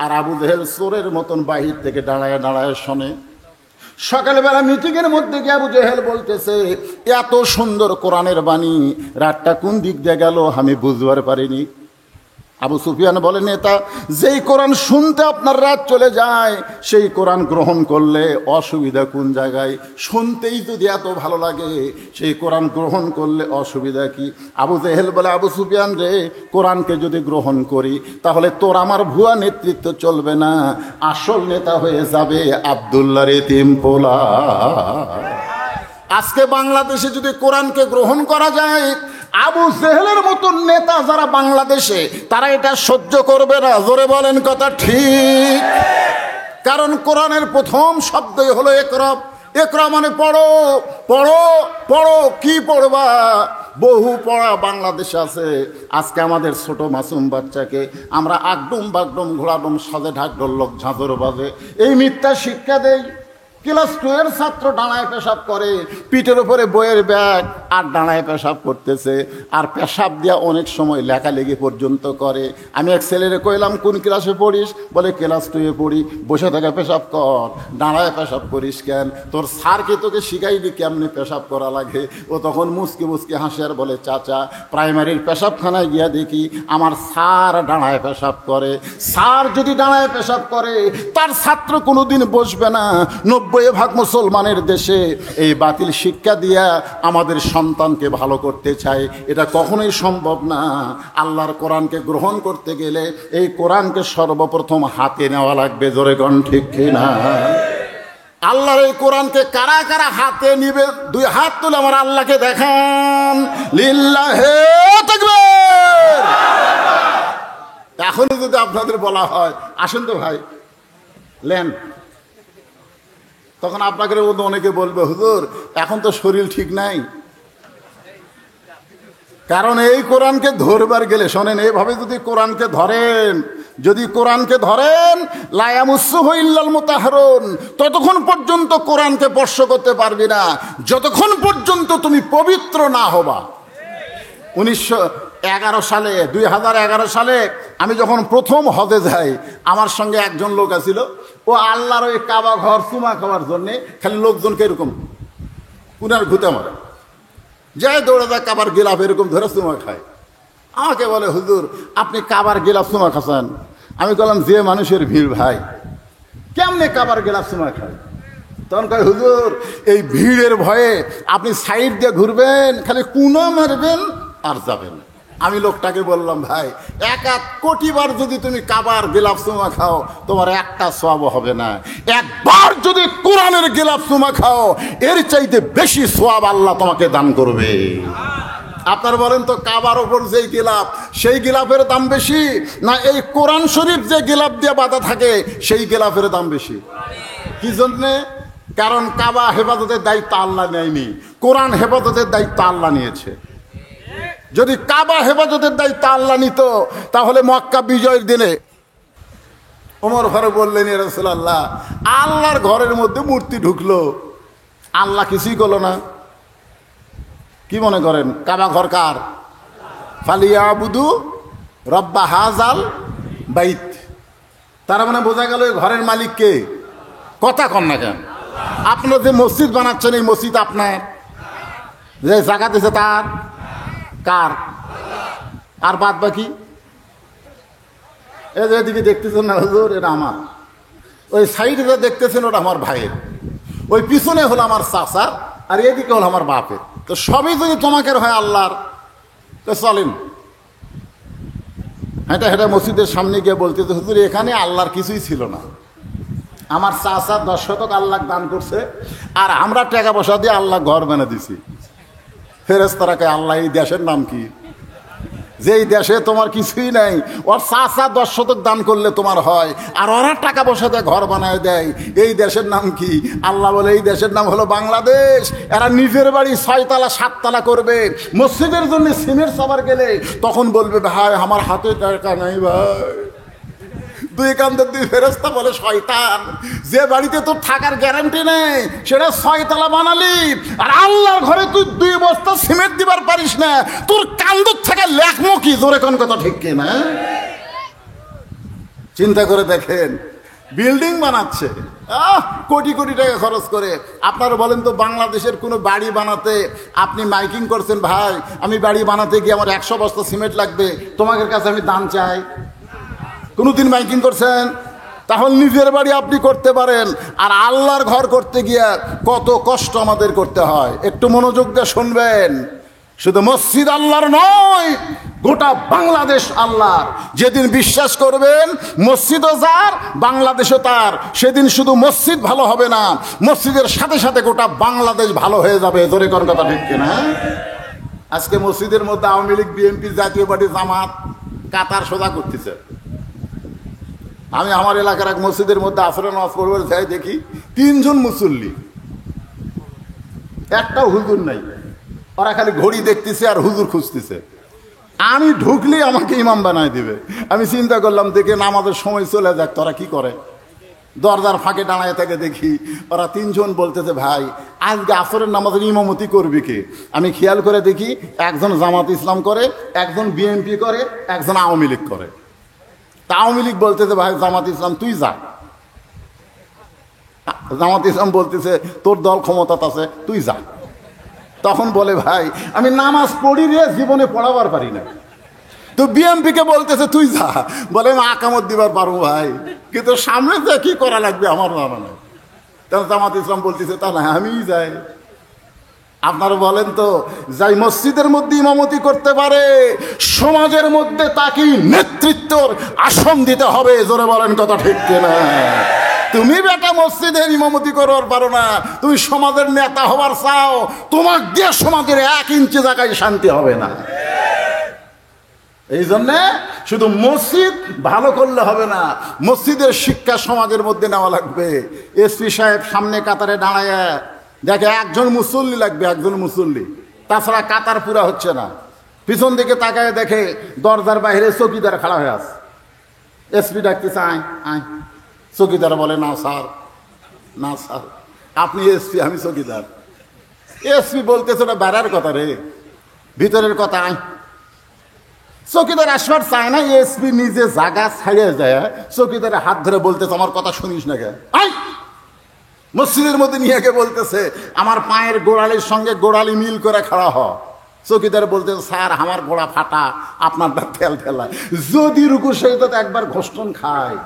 [SPEAKER 1] আর আবু জেহেল চোরের মতন বাহির থেকে দাঁড়ায় দাঁড়ায় শোনে। সকালবেলা মিটিংয়ের মধ্যে গিয়ে আবু জেহেল বলতেছে, এত সুন্দর কোরআনের বাণী, রাতটা কোন দিক দিয়ে গেল আমি বুঝবার পারিনি। আবু সুফিয়ান বলে, নেতা, যেই কোরআন শুনতে আপনার রাত চলে যায়, সেই কোরআন গ্রহণ করলে অসুবিধা কোন জায়গায়? শুনতেই যদি এত ভালো লাগে, সেই কোরআন গ্রহণ করলে অসুবিধা কি? আবু জেহেল বলে, আবু সুফিয়ান রে, কোরআনকে যদি গ্রহণ করি তাহলে তোর আমার ভুয়া নেতৃত্ব চলবে না, আসল নেতা হয়ে যাবে আব্দুল্লাহর এতিম পোলা। আজকে বাংলাদেশে যদি কোরআনকে গ্রহণ করা যায়, আবু জেহেলের মতন নেতা যারা বাংলাদেশে, তারা এটা সহ্য করবে না। জোরে বলেন কথা ঠিক। কারণ কোরআনের প্রথম শব্দই হলো একরা। একরা মানে পড়ো, পড়ো, পড়ো। কি পড়বা? বহু পড়া বাংলাদেশে আছে। আজকে আমাদের ছোট মাসুম বাচ্চাকে আমরা আগডুম বাগডুম ঘোড়াডুম সাজে ঢাকঢোল লোক ঝাঁঝর বাজে এই মিথ্যা শিক্ষা দেই। ক্লাস 2 এর ছাত্র ডানায় পেশাব করে, পিঠের উপরে বইয়ের ব্যাগ, আর ডানায় পেশাব করতেছে, আর পেশাব দিয়া অনেক সময় লেখালেখি পর্যন্ত করে। আমি এক ছেলেরে কইলাম, কোন ক্লাসে পড়িস? বলে ক্লাস 2 এ পড়ি। বসে থাকা পেশাব কর, ডানায় পেশাব করিস কেন? তোর স্যার কি তোকে শিখাইনি কেমনি পেশাব করা লাগে? ও তখন মুসকে মুসকে হাসে আর বলে, চাচা, প্রাইমারির পেশাবখানায় গিয়া দেখি আমার স্যার ডানায় পেশাব করে। স্যার যদি ডানায় পেশাব করে, তার ছাত্র কোনোদিন বসবে না। 90% মুসলমানের দেশে এই বাতিল শিক্ষা দিয়া আমাদের সন্তানকে ভালো করতে চায়, এটা কখনোই সম্ভব না। আল্লাহর কোরআনকে গ্রহণ করতে গেলে এই কোরআনকে সর্বপ্রথম হাতে নেওয়া লাগবে। জোরে কোন ঠিক কিনা? আল্লাহর এই কোরআনকে কারা কারা হাতে নিবে? 2 হাত তুলে আমার আল্লাহকে দেখান। লিল্লাহে তাকবীর। এখনই যদি আপনাদের বলা হয়, আসেন তো ভাই লেন, তখন আপনাকে অনেকে বলবে, হুজুর এখন তো শরীর ঠিক নাই। কারণ এই কোরআনকে ধরবার গেলে, শোনেন, এইভাবে যদি কোরআনকে ধরেন, যদি কোরআনকে ধরেন, লা ইয়ামাসসুহু ইল্লাল মুতাহহারুন, ততক্ষণ পর্যন্ত কোরআনকে স্পর্শ করতে পারবি না, যতক্ষণ পর্যন্ত তুমি পবিত্র না হবা। 2011 সালে আমি যখন প্রথম হজে যাই, আমার সঙ্গে একজন লোক আছিল, ও আল্লাহর ওই কাবা ঘর চুমা খাওয়ার জন্যে খালি লোকজনকে এরকম পুনার ঘুতে মারে, যায় দৌড়ে যায় কাবার গিলাফ এরকম ধরে চুমা খায়। আমাকে বলে, হুজুর আপনি কাবার গিলাফ চুমা খাচ্ছেন? আমি বললাম, যে মানুষের ভিড় ভাই, কেমনে কাবার গিলাফ চুমা খায়? তখন কয়, হুজুর এই ভিড়ের ভয়ে আপনি সাইড দিয়ে ঘুরবেন, খালি কুনা মারবেন আর যাবেন। আমি লোকটাকে বললাম, ভাই 1 কোটি বার যদি তুমি কাবার গিলাফ চুমা খাও, তোমার একটা সওয়াব হবে না। একবার যদি কোরআনের গিলাফ চুমা খাও, এর চাইতে বেশি সওয়াব আল্লাহ তোমাকে দান করবে। আপনার বলেন তো, কাবার ওপর যেই গিলাফ, সেই গিলাফের দাম বেশি, না এই কোরআন শরীফ যে গিলাফ দিয়ে বাঁধা থাকে সেই গিলাফের দাম বেশি? কি জন্যে? কারণ কাবা হেফাজতের দায়িত্ব আল্লাহ নেয়নি, কোরআন হেফাজতের দায়িত্ব আল্লাহ নিয়েছে। যদি কাবা হেফাজতের দায়িত্ব আল্লাহ নিত, তাহলে মক্কা বিজয়ের দিনে ওমর ফারুক বললেন, ইয়া রাসূলুল্লাহ, আল্লাহর ঘরের মধ্যে মূর্তি ঢুকলো, আল্লাহ কিছুই করলো না। কি মনে করেন কাবা ঘর কার? ফালিয়াবুদু রব্বা হাযাল বাইত। তার মানে বোঝা গেল ঘরের মালিক কে? কথা কন না কেন? আপনারা যে মসজিদ বানাচ্ছেন, এই মসজিদ আপনার, যে জায়গা দিয়েছে তার, কার? আর বাদ বাকি এই যে এদিকে দেখতেছেন না হুজুর, এটা আমার। ওই সাইডে যে দেখতেছেন, ওটা আমার ভাইয়ের। ওই পিছনে হলো আমার চাচা, আর এদিকে হলো আমার বাপের। তো সবই যদি তোমাকে হয় আল্লাহর, তো চলেন হেঁটে হেঁটে মসজিদের সামনে গিয়ে বলতেছে, হুজুর এখানে আল্লাহর কিছুই ছিল না, আমার চাচা 10 শতক আল্লাহ দান করছে, আর আমরা টাকা পয়সা দিয়ে আল্লাহ ঘর বানা দিছি। ফেরেশতারা কয়, আল্লাহ এই দেশের নাম কি? যেই দেশে তোমার কিছুই নাই, ওর চাচা 10 শতক দান করলে তোমার হয়, আর ওরা টাকা পয়সা দিয়ে ঘর বানায় দেয়, এই দেশের নাম কি? আল্লাহ বলে, এই দেশের নাম হলো বাংলাদেশ। এরা নিজের বাড়ি 6 তলা 7 তলা করবে, মসজিদের জন্য সিমেন্ট সাবার গেলে তখন বলবে, ভাই আমার হাতে টাকা নাই ভাই। দুই কান্দের দুই ফেরেশতা বলে শয়তান, যে বাড়িতে তোর থাকার গ্যারান্টি নেই সেটা 6 তলা বানালি, আর আল্লাহর ঘরে তুই 2 বস্তা সিমেন্ট দিবার পারিস না, তোর কান্দর থেকে লেখমো কি? জোরে কোন কথা ঠিক কিনা? চিন্তা করে দেখেন, বিল্ডিং বানাচ্ছে কোটি কোটি টাকা খরচ করে। আপনারা বলেন তো, বাংলাদেশের কোনো বাড়ি বানাতে আপনি মাইকিং করছেন, ভাই আমি বাড়ি বানাতে গিয়ে আমার 100 বস্তা সিমেন্ট লাগবে, তোমাদের কাছে আমি দান চাই? কোনোদিন মাইকিং করছেন? তাহলে নিজের বাড়ি আপনি করতে পারেন, আর আল্লাহর ঘর করতে গিয়ে কত কষ্ট আমাদের করতে হয়। একটু মনোযোগ দিয়ে শুনবেন। শুধু মসজিদ আল্লাহর নয়, গোটা বাংলাদেশ আল্লাহর। যেদিন বিশ্বাস করবেন মসজিদও যার, বাংলাদেশও তার, সেদিন শুধু মসজিদ ভালো হবে না, মসজিদের সাথে সাথে গোটা বাংলাদেশ ভালো হয়ে যাবে। জোরে কোন কথা ঠিক কিনা? আজকে মসজিদের মধ্যে আওয়ামী লীগ, বিএনপি, জাতীয় পার্টি, জামাত কাতার সোজা করতেছে। আমি আমার এলাকার এক মসজিদের মধ্যে আসরে নামাজ পড়বো যাই, দেখি 3 জন মুসল্লি, একটাও হুজুর নাই। ওরা খালি ঘড়ি দেখতেছে আর হুজুর খুঁজতেছে। আমি ঢুকলে আমাকে ইমাম বানায় দিবে। আমি চিন্তা করলাম, দেখে নামাজের সময় চলে যাক, তোরা কি করে? দরজার ফাঁকে দাঁড়ায় থাকে, দেখি ওরা 3 জন বলতেছে, ভাই আজকে আসরের নামাজের ইমামতি করবি কে? আমি খেয়াল করে দেখি, একজন জামাত ইসলাম করে, একজন বিএনপি করে, একজন আওয়ামী লীগ করে। তা আওয়ামী লীগ বলতেছে, ভাই জামাত ইসলাম তুই যা। জামাত ইসলাম বলতেছে, তোর দল ক্ষমতাতে আছে, তুই যা। তখন বলে, ভাই আমি নামাজ পড়ি রে, জীবনে পড়াবার পারি না। তো বিএমপিকে বলতেছে, তুই যা। বলে আমি আকামত দিবার পারবো ভাই, কিন্তু সামনে যে কি করা লাগবে আমার জানা নাই। তখন জামাত ইসলাম বলতেছে, তা না আমিই যাই। আপনারা বলেন তো, যাই মসজিদের মধ্যে ইমামতি করতে পারে, সমাজের মধ্যে তাকে নেতৃত্বর আসন দিতে হবে। জোরে বলেন কথা ঠিক কিনা? তুমি বেটা মসজিদের ইমামতি করবার পারো না, তুমি সমাজের নেতা হবার চাও, তোমার দিয়ে সমাজের 1 ইঞ্চি জায়গায় শান্তি হবে না। এই জন্যে শুধু মসজিদ ভালো করলে হবে না, মসজিদের শিক্ষা সমাজের মধ্যে নেওয়া লাগবে। এসপি সাহেব সামনে কাতারে দাঁড়ায় দেখে একজন মুসল্লি লাগবে, একজন মুসল্লি, তাছাড়া কাতার পুরা হচ্ছে না। পিছন দিকে তাকায় দেখে দরজার বাইরে চৌকিদার খাড়া হয়ে আছে। এসপি ডাকতেছে, আয় আয়। চৌকিদার বলে, না স্যার, না স্যার, আপনি এসপি, আমি চৌকিদার। এসপি বলতেছে, ওটা বেড়ার কথা রে, ভিতরের কথা, আয়। চৌকিদার আসবার চায় না, এসপি নিজে জায়গা ছাড়িয়ে যায়, চৌকিদারের হাত ধরে বলতেছে, আমার কথা শুনিস না কে? আয়। মসজিদের মধ্যে নিয়ে গিয়ে বলতেছে, আমার পায়ের গোড়ালির সঙ্গে গোড়ালি মিল করে খাড়া হ। চৌকিদার বলতেছে, স্যার আমার গোড়া ফাটা, আপনারটা তেল ফেলা। যদি রুকু সহিত একবার ঘোষণ খায়।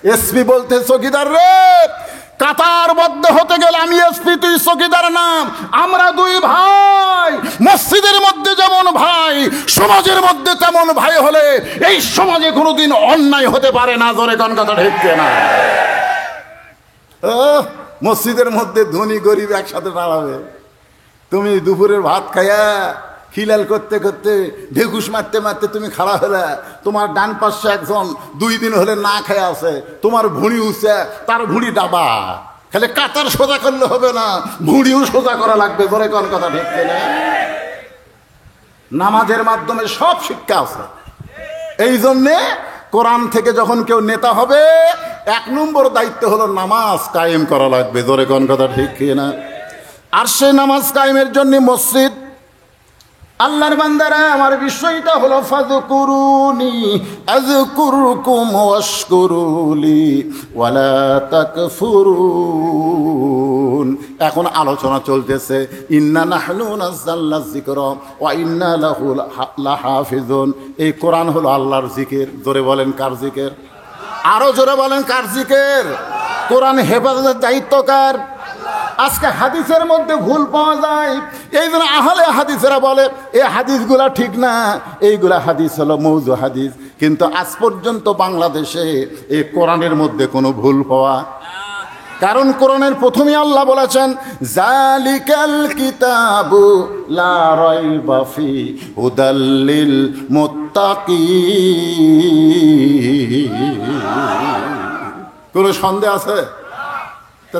[SPEAKER 1] এসপি বলতে, চৌকিদার রে, কাতারবদ্ধ হতে গেলে আমি এসপি, তুই চৌকিদার নাম, আমরা 2 ভাই। মসজিদের মধ্যে যেমন ভাই, সমাজের মধ্যে তেমন ভাই হলে এই সমাজে কোনোদিন অন্যায় হতে পারে না। জোরে কোন কথা ঠিক না? মসজিদের মধ্যে ধনী গরিব একসাথে দাঁড়াবে। তুমি দুপুরের ভাত খাইয়া খিলাল করতে করতে ঢেকুস মারতে মারতে তুমি খাড়া হলে, তোমার ডান পাশে একজন 2 দিন হলে না খায় আছে, তোমার ভুঁড়ি উঠছে, তার ভুঁড়ি ডাবা। খালি কাতার সোজা করলে হবে না, ভুঁড়িও সোজা করা লাগবে। বলে কোন কথা ঠিক না? নামাজের মাধ্যমে সব শিক্ষা আছে। এই জন্যে কোরআন থেকে যখন কেউ নেতা হবে, 1 নম্বর দায়িত্ব হলো নামাজ কায়েম করা লাগবে। জোরে কোন কথা ঠিক না? আর সেই নামাজ কায়েমের জন্য মসজিদ। আল্লাহর বান্দারা, আমার বিষয়টা হলো ফাযকুরুনি আযকুরকুম ওয়াশকুরুলি ওয়ালা তাকফুরুন। এখন আলোচনা চলতেছে, ইন্না নাহনু নাযালনা যিকরা ওয়া ইন্না লাহু লাহাফিজুন। এই কোরআন হলো আল্লাহর জিকির। জোরে বলেন, কার জিকির? আরো জোরে বলেন, কার জিকির? কোরআন হেফাজতের দায়িত্ব কার? আজকে হাদিসের মধ্যে ভুল পাওয়া যায়, এই জন্য আহলে হাদিসেরা বলে এই হাদিসগুলা ঠিক না, এইগুলা হাদিস হলো মৌজু হাদিস। কিন্তু আজ পর্যন্ত বাংলাদেশে এই কোরআনের মধ্যে কোনো ভুল পাওয়া, কারণ কোরআনের প্রথমে আল্লাহ বলেছেন, জালিকাল কিতাবু লা রাইবা ফি হুদাল লিল মুত্তাকিন। কোনো সন্দেহ আছে?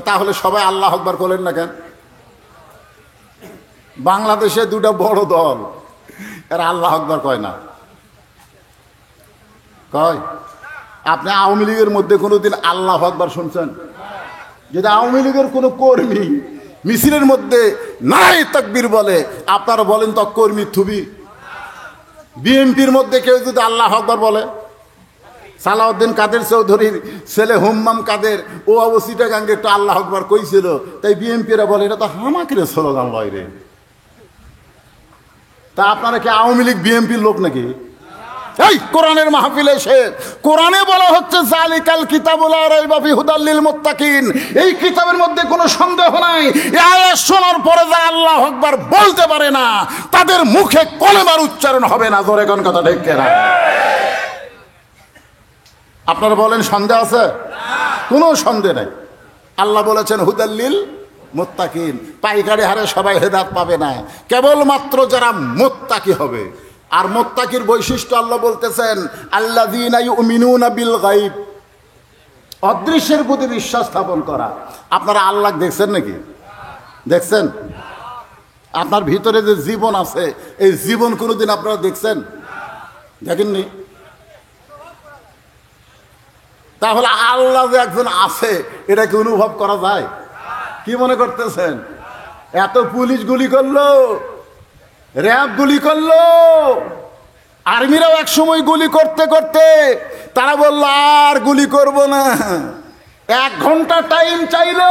[SPEAKER 1] তাহলে সবাই আল্লাহ আকবার বলেন না কেন? বাংলাদেশে 2টা বড় দল, এরা আল্লাহ আকবার কয় না, কয় আপনি আওয়ামী লীগের মধ্যে কোনোদিন আল্লাহু আকবার শুনছেন? যদি আওয়ামী লীগের কোনো কর্মী মিছিলের মধ্যে নারায়ে তাকবীর বলে, আপনারা বলেন তো কর্মী থুবি? বিএনপির মধ্যে কেউ যদি আল্লাহু আকবার বলে, সালাউদ্দিন কাদের চৌধুরীর ছেলে হুম্মাম কাদের ও অবস্থিটা গাঙ্গে একটু আল্লাহু আকবার কইছিল, তাই বিএনপিরা বলে এটা তো হামাকিরে স্লোগান লয় রে। তা আপনারা কি আওয়ামী লীগ বিএনপির লোক নাকি? এই কোরআনের মাহফিলে এসে কোরআনে বলা হচ্ছে জালিকাল কিতাবুল লা রাইবা ফিহি হুদাল লিল মুত্তাকিন, এই কিতাবের মধ্যে কোনো সন্দেহ নাই। এই আয়াত শোনার পরে যা আল্লাহু আকবার বলতে পারে না তাদের মুখে কলেমার উচ্চারণ হবে না। জোরে কোন কথা ঠিক কিনা? আপনারা বলেন সন্দেহ আছে? কোনো সন্দেহ নাই। আল্লাহ বলেছেন হুদাল লিল মুত্তাকিন, পাইকারি হারে সবাই হেদায়েত পাবে না, কেবলমাত্র যারা মুত্তাকি হবে। আর মুত্তাকির বৈশিষ্ট্য আল্লাহ বলতেছেন আল্লাযীনা ইউমিনুনা বিল গায়ব, অদৃশ্যের প্রতি বিশ্বাস স্থাপন করা। আপনারা আল্লাহ দেখছেন নাকি? দেখছেন? আপনার ভিতরে যে জীবন আছে এই জীবন কোনোদিন আপনারা দেখছেন? দেখেননি? তাহলে আল্লাহ যে একজন আছে এটা কি অনুভব করা যায়? কি মনে করতেছেন? এত পুলিশ গুলি করলো, র্যাব গুলি করলো, আর্মিরাও এক সময় গুলি করতে করতে তারা বলল আর গুলি করব না। 1 ঘন্টা টাইম চাইলো,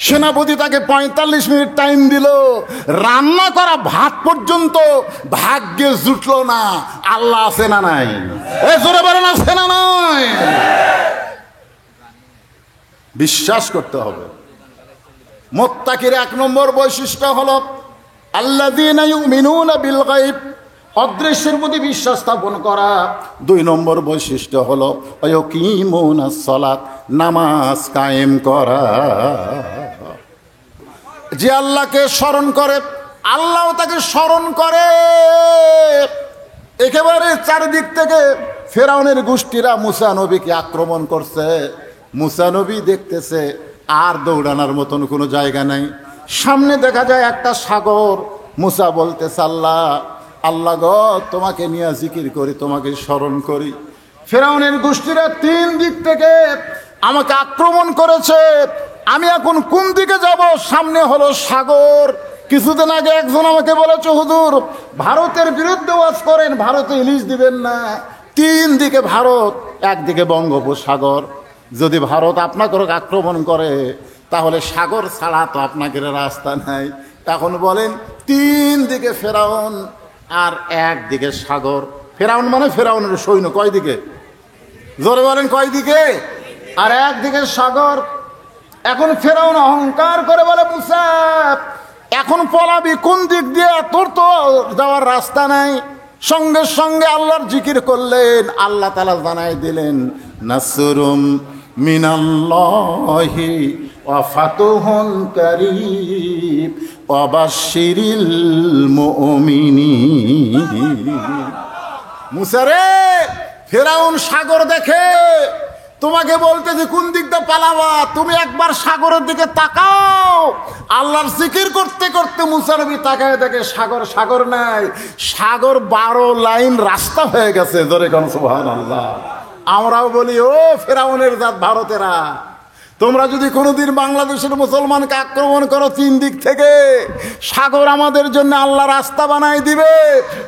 [SPEAKER 1] সেনাপতি তাকে 45 মিনিট টাইম দিল, রান্না করা ভাত পর্যন্ত ভাগ্যে জুটলো না। আল্লাহ আছে না নাই? এ জোরে বলেন আছে না নাই? বিশ্বাস করতে হবে। মুত্তাকির 1 নম্বর বৈশিষ্ট্য হলো আল্লাযীনা ইউমিনুনা বিল গায়ব, অদৃশ্যের প্রতি বিশ্বাস স্থাপন করা। 2 নম্বর বৈশিষ্ট্য হলো ওয়াকিমুনাস সালাত, নামাজ কায়েম করা। যে আল্লাহকে স্মরণ করে আল্লাহও তাকে স্মরণ করে। একেবারে চারিদিক থেকে ফেরাউনের গোষ্ঠীরা মুসা নবীকে আক্রমণ করছে। মুসা নবী দেখতেছে আর দৌড়ানোর মতন কোনো জায়গা নাই। সামনে দেখা যায় একটা সাগর। মুসা বলতেছে আল্লাহ আল্লাহ গো, তোমাকে নিয়ে জিকির করি, তোমাকে স্মরণ করি। ফেরাউনের গোষ্ঠীরা 3 দিক থেকে আমাকে আক্রমণ করেছে, আমি এখন কোন দিকে যাব? সামনে হলো সাগর। কিছুদিন আগে একজন আমাকে বলেছে হুজুর ভারতের বিরুদ্ধে ওয়াজ করেন, ভারতে ইলিশ দিবেন না। 3 দিকে ভারত, একদিকে বঙ্গোপসাগর। যদি ভারত আপনাকে আক্রমণ করে তাহলে সাগর ছাড়া তো আপনাকে রাস্তা নাই। এখন বলেন 3 দিকে ফেরাউন আর একদিকে সাগর। ফেরাউন মানে ফেরাউনের সৈন্য কয় দিকে? জোরে বলেন কয় দিকে? আর একদিকে সাগর। এখন ফেরাউন অহংকার করে বলে মুসা এখন পলাবি কোন দিক দিয়ে? তোর তো যাওয়ার রাস্তা নাই। সঙ্গে সঙ্গে আল্লাহর জিকির করলেন। আল্লাহ তাআলা জানাই দিলেন নাসরুম মিনাল্লাহি ওয়া ফাতুহুন কারীব ওয়া বাশশিরিল মুমিনিন। মুসা রে, ফেরাউন সাগর দেখে তোমাকে বলতেছে কোন দিক দিয়ে পালাবা, তুমি একবার সাগরের দিকে তাকাও। আল্লাহর জিকির করতে করতে মুসা নবী তাকায় দেখে সাগর সাগর নাই, সাগর 12 লাইন রাস্তা হয়ে গেছে। জোরে কোন সুবহানাল্লাহ। আমরাও বলি ও ফেরাউনের জাত ভারতেরা, তোমরা যদি কোনোদিন বাংলাদেশের মুসলমানকে আক্রমণ করো 3 দিক থেকে, সাগর আমাদের জন্য আল্লাহ রাস্তা বানাই দিবে।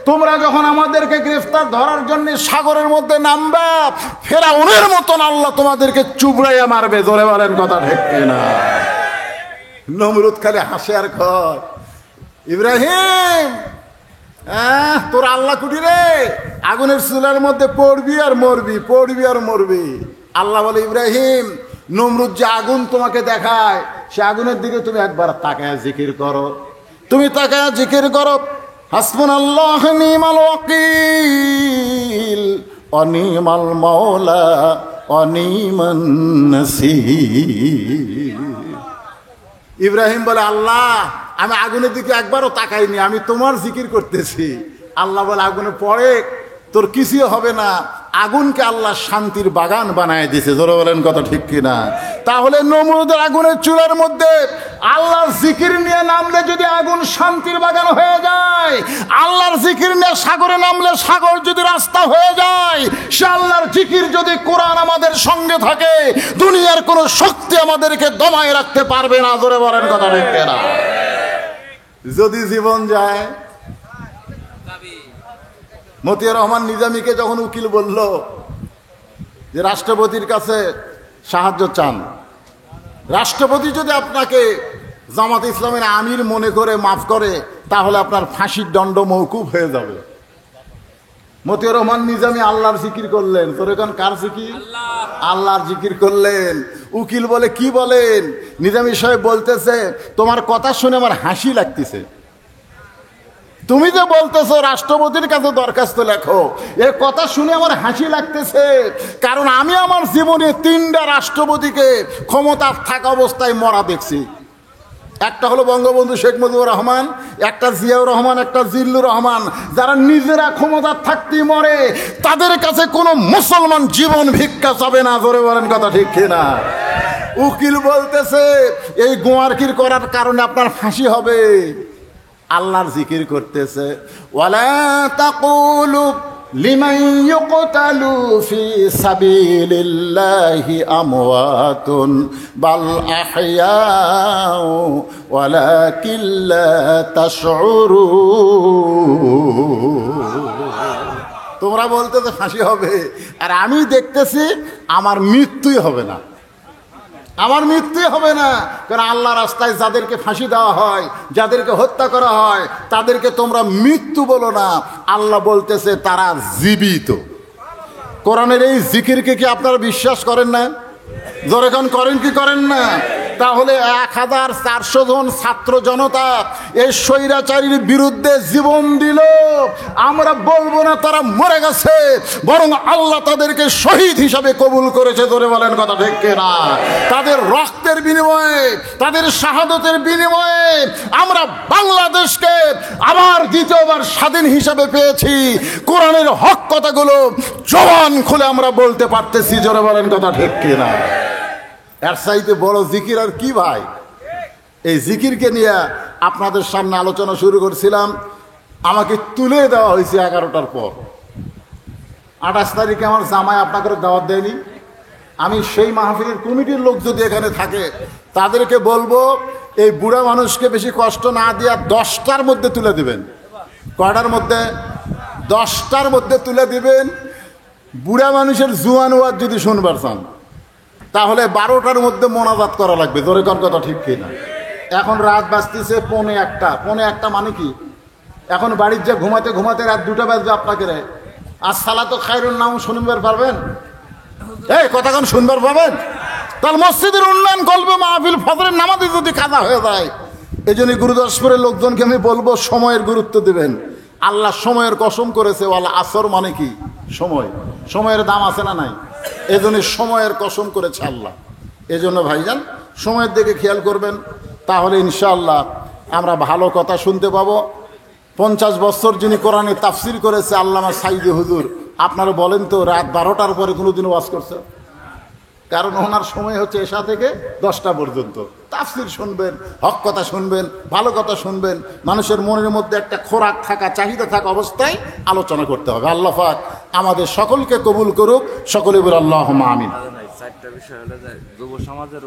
[SPEAKER 1] তোমরা যখন আমাদেরকে গ্রেফতার ধরার জন্য সাগরের মধ্যে নামবা, ফেরাউনের মতন আল্লাহ তোমাদেরকে চুবড়াইয়া মারবে। জোরে বলেন কথা ঠিক কিনা? নমরুদ খালি হাসে আর কয় ইব্রাহিম তোর আল্লাহ কুটি রে, আগুনের চুলার মধ্যে পড়বি আর মরবি, পড়বি আর মরবি। আল্লাহ বলে ইব্রাহিম নমরুদ যে আগুন তোমাকে দেখায় সে আগুনের দিকে তুমি একবার তাকায় জিকির করো। তুমি তাকায় জিকির করো হাসবুনাল্লাহু ওয়া নি'মাল ওয়াকিল ওয়া নি'মাল মাওলা ওয়া নি'মান নাসীর। ইব্রাহিম বলে আল্লাহ আমি আগুনের দিকে একবারও তাকাইনি, আমি তোমার জিকির করতেছি। আল্লাহ বলে আগুনে পড়ে তোর কিছুই হবে না। আগুনকে আল্লাহ শান্তির বাগান বানায় দিয়েছে। জোরে বলেন কথা ঠিক কিনা? তাহলে নমরুদের আগুনের চুলার মধ্যে আল্লাহর জিকির নিয়ে নামলে যদি আগুন শান্তির বাগান হয়ে যায়, আল্লাহর জিকির নিয়ে সাগরে নামলে সাগর যদি রাস্তা হয়ে যায়, সে আল্লাহর জিকির যদি কোরআন আমাদের সঙ্গে থাকে, দুনিয়ার কোনো শক্তি আমাদেরকে দমায় রাখতে পারবে না। জোরে বলেন কথা ঠিক না? যদি জীবন যায়, মতিয়ার রহমান নিজামীকে যখন উকিল বলল যে রাষ্ট্রপতির কাছে সাহায্য চান, রাষ্ট্রপতি যদি আপনাকে জামাত ইসলামের আমির মনে করে মাফ করে, তাহলে আপনার ফাঁসির দণ্ড মওকুফ হয়ে যাবে। মতিয়ার রহমান নিজামী আল্লাহর জিকির করলেন। তোর এখন কার জিকির? আল্লাহর জিকির করলেন। উকিল বলে, কি বলেন? নিজামী সাহেব বলতেছে, তোমার কথা শুনে আমার হাসি লাগতেছে। তুমি যে বলতেছো রাষ্ট্রপতির কাছে দরখাস্ত লেখো, এ কথা শুনে আমার হাসি লাগতেছে। কারণ আমি আমার জীবনে 3টা রাষ্ট্রপতিকে ক্ষমতা থাকা অবস্থায় মরা দেখছি। একটা হলো বঙ্গবন্ধু শেখ মুজিবুর রহমান, একটা জিয়াউর রহমান, একটা জিল্লুর রহমান, যারা নিজেরা ক্ষমতা থাকতেই মরে। তাদের কাছে কোনো মুসলমান জীবন ভিক্ষা চাবে না। জোরে বলেন কথা ঠিক কিনা? উকিল বলতেছে, এই গোয়ারকির করার কারণে আপনার ফাঁসি হবে। আল্লাহর জিকির করতেছে, ওয়ালা তাকুলু লিমান ইউকতালু ফি সাবিলিল্লাহি আমওয়াতুন বাল আহইয়াউ ওয়ালাকিন লা তাশউরুন। তোমরা বলতেছে ফাঁসি হবে, আর আমি দেখতেছি আমার মৃত্যুই হবে না। আমার মৃত্যু হবে না। কারণ আল্লাহ রাস্তায় যাদেরকে ফাঁসি দেওয়া হয়, যাদেরকে হত্যা করা হয়, তাদেরকে তোমরা মৃত্যু বলো না। আল্লাহ বলতেছে তারা জীবিত। কোরআনের এই জিকিরকে কি আপনারা বিশ্বাস করেন না? যখন করেন কি করেন না? তাহলে 1400 জন ছাত্র জনতা এই স্বৈরাচারীর বিরুদ্ধে জীবন দিল। আমরা বলবো না তারা মরে গেছে, বরং আল্লাহ তাদেরকে শহীদ হিসাবে কবুল করেছে। ধরে বলেন কথা ঠিক কিনা? তাদের রক্তের বিনিময়ে, তাদের শাহাদতের বিনিময়ে আমরা বাংলাদেশকে আবার দ্বিতীয়বার স্বাধীন হিসাবে পেয়েছি। কোরআনের হক কথাগুলো জবান খুলে আমরা বলতে পারতেছি। জোরে বলেন কথা ঠিক কিনা? এর চাইতে বড় জিকির আর কি ভাই? এই জিকিরকে নিয়ে আপনাদের সামনে আলোচনা শুরু করছিলাম। আমাকে তুলে দেওয়া হয়েছে 11টার পর। 28 তারিখে আমার জামাই আপনাকে দাওয়াত দেয়নি। আমি সেই মাহফিলের কমিটির লোক যদি এখানে থাকে, তাদেরকে বলবো এই বুড়া মানুষকে বেশি কষ্ট না দিয়া 10টার মধ্যে তুলে দিবেন। কয়টার মধ্যে? 10টার মধ্যে তুলে দিবেন। বুড়া মানুষের জুয়ান ওয়াজ যদি শুনবার চান, তাহলে 12টার মধ্যে মোনাজাত করা লাগবে। জোরে কোন কথা ঠিক কিনা? এখন রাত বাজতেছে 1:45। 1:45 মানে কি? এখন বাড়ির যে ঘুমাতে ঘুমাতে রাত 2টা বাজবে আপনাকে। আর সালাতো খায়রুন নাম শুনবার পারবেন? এই কথা কোন শুনবার পাবেন? তাহলে মসজিদের উন্নয়ন করবে, মাহফিল ফজরের নামাজে যদি কাজা হয়ে যায়। এই জন্য গুরুদাসপুরের লোকজনকে আমি বলবো সময়ের গুরুত্ব দিবেন। আল্লাহ সময়ের কসম করেছে, ওয়ালা আসর মানে কি? সময়। সময়ের দাম আছে না নাই? এই জন্য সময়ের কসম করেছে আল্লাহ। এই জন্য ভাইজান সময়ের দিকে খেয়াল করবেন, তাহলে ইনশাআল্লাহ আমরা ভালো কথা শুনতে পাবো। 50 বছর যিনি কোরআনে তাফসির করেছে আল্লামা সাইদি হুজুর, আপনারা বলেন তো রাত 12টার পরে কোনোদিন ওয়াজ করছে? কারণ ওনার সময় হচ্ছে এশা থেকে 10টা পর্যন্ত। তাফসির শুনবেন, হক কথা শুনবেন, ভালো কথা শুনবেন। মানুষের মনের মধ্যে একটা খোরাক থাকা, চাহিদা থাকা অবস্থায় আলোচনা করতে হবে। আল্লাহ পাক আমাদের সকলকে কবুল করুক। সকলে বলে আল্লাহুম্মা আমিন। 4টা বিষয় হলো যুব সমাজের